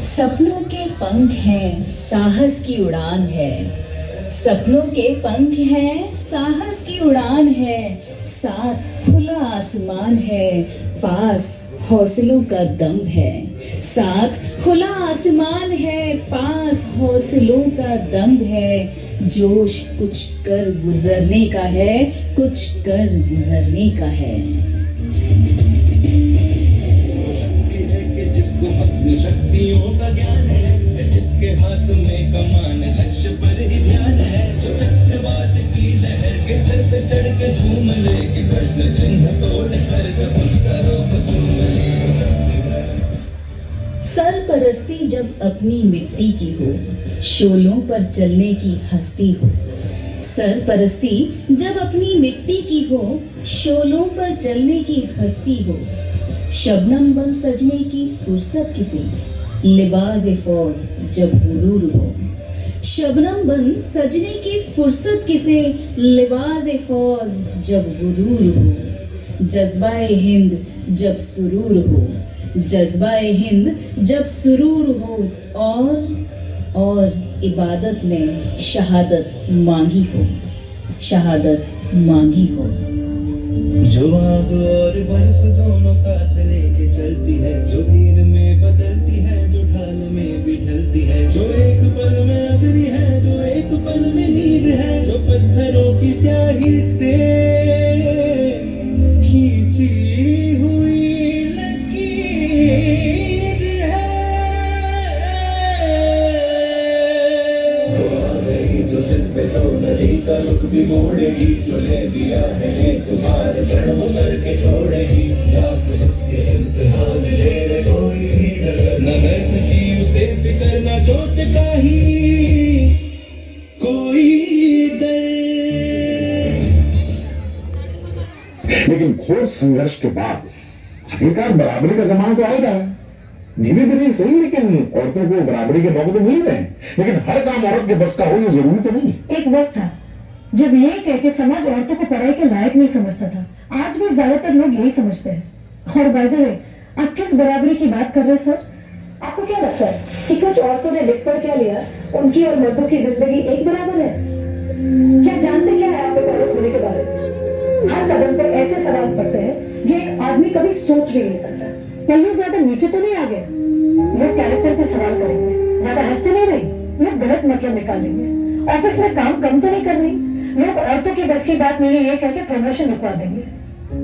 सपनों के पंख हैं, साहस की उड़ान है। सपनों के पंख हैं, साहस की उड़ान है। साथ खुला आसमान है, पास हौसलों का दम है। साथ खुला आसमान है, पास हौसलों का दम है। जोश कुछ कर गुजरने का है, कुछ कर गुजरने का है। अपनी शक्तियों का ज्ञान है, जिसके हाथ में कमान लक्ष्य पर ही ध्यान है। जो चक्रवात की लहर के सर पे चढ़ के झूम ले, कि प्रश्न चिन्ह तोड़ कर जब करो तो झूम ले। सरपरस्ती जब अपनी मिट्टी की हो, शोलों पर चलने की हस्ती हो। सरपरस्ती जब अपनी मिट्टी की हो, शोलों पर चलने की हस्ती हो। शबनम बन सजने की फुर्सत किसी, लिबाज़े फौज जब गुरूर हो। शबनम बन सजने की फुर्सत किसे, लिबाज़े फौज जब गुरूर हो। जज्बाए हिंद जब सुरूर हो, जज्बाए हिंद जब सुरूर हो। और इबादत में शहादत मांगी हो, शहादत मांगी हो। जो आग और बर्फ दोनों साथ लेके चलती है, जो तीर में बदलती है, जो ढाल में भी ढलती है। जो एक पल में अग्नि है, जो एक पल में नींद है। जो पत्थरों की स्याही से खींची हुई लकीर है। जो सिर पे तो नदी का रुख भी मोड़ेगी, जो ले दिया है तुम्हारे प्रण करके छोड़ेगी। उसके इम्तिहान ले रहे कोई डर न, दर्द की उसे फिक्र न, चोट का ही कोई डर। लेकिन घोर संघर्ष के बाद आखिरकार बराबरी का जमाना तो आएगा। धीरे धीरे सही, लेकिन औरतों को बराबरी के मौके तो मिल रहे हैं। लेकिन हर काम औरत के बस का हो ये जरूरी तो नहीं। एक वक्त था जब यही कह के समाज औरतों को पढ़ाई के लायक नहीं समझता था। आज भी ज्यादातर लोग यही समझते हैं। और बाय द वे, आप किस बराबरी की बात कर रहे हैं सर? आपको क्या लगता है कि कुछ औरतों ने लिख पढ़ क्या लिया, उनकी और मर्दों की जिंदगी एक बराबर है? क्या जानते क्या है आप एक औरत होने के बारे में? हर कदम पर ऐसे सवाल पड़ते हैं जो एक आदमी कभी सोच भी नहीं सकता। पहलू ज्यादा नीचे तो नहीं आ गए? लोग कैरेक्टर पे सवाल करेंगे। ज्यादा हंस तो नहीं रही? लोग गलत मतलब निकालेंगे। ऑफिस में काम कम तो नहीं कर रही? लोग औरतों की बस की बात नहीं है ये कह के प्रमोशन रुकवा देंगे।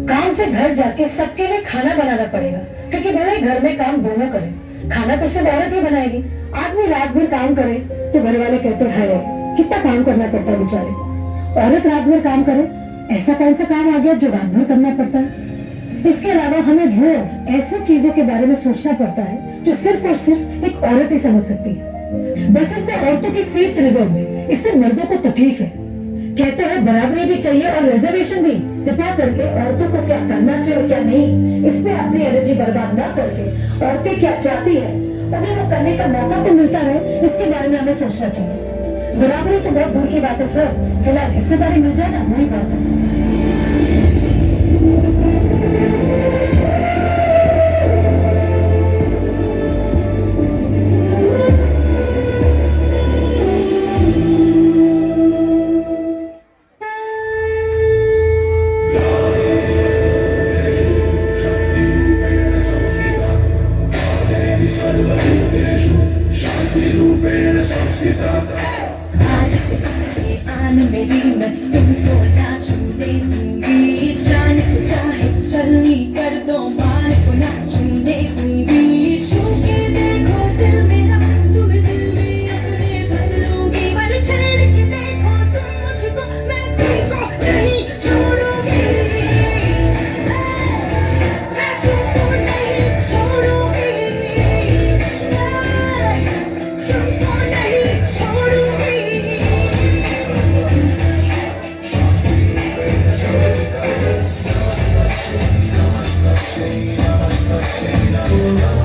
काम से घर जाके सबके लिए खाना बनाना पड़ेगा, क्योंकि भले ही घर में काम दोनों करें, खाना तो सिर्फ औरत ही बनाएगी। आदमी रात भर काम करे तो घर वाले कहते हैं कितना काम करना पड़ता है बेचारे। औरत रात भर काम करे, ऐसा कौन सा काम आ गया जो रात भर करना पड़ता है? इसके अलावा हमें रोज ऐसी चीजों के बारे में सोचना पड़ता है जो सिर्फ और सिर्फ एक औरत ही समझ सकती है। बसेस में औरतों की सीट रिजर्व है, इससे मर्दों को तकलीफ है। कहते हैं बराबरी भी चाहिए और रिजर्वेशन भी। कृपया करके औरतों को क्या करना चाहिए क्या नहीं, इस पे अपनी एनर्जी बर्बाद ना करके औरतें क्या चाहती है उन्हें वो करने का मौका तो मिलता है, इसके बारे में हमें सोचना चाहिए। बराबरी तो बहुत दूर की बात है सर, फिलहाल इससे बारे मिल जाए ना, वही बात है। आज से अब से आन मेरी मैं तुमको ना छूने दूंगी। जान को चाहे चलनी कर दो, मान को ना छूने दूंगी। छू के देखो दिल मेरा, तुम्हें दिल में अपने भर लूंगी। पर हसीना होगा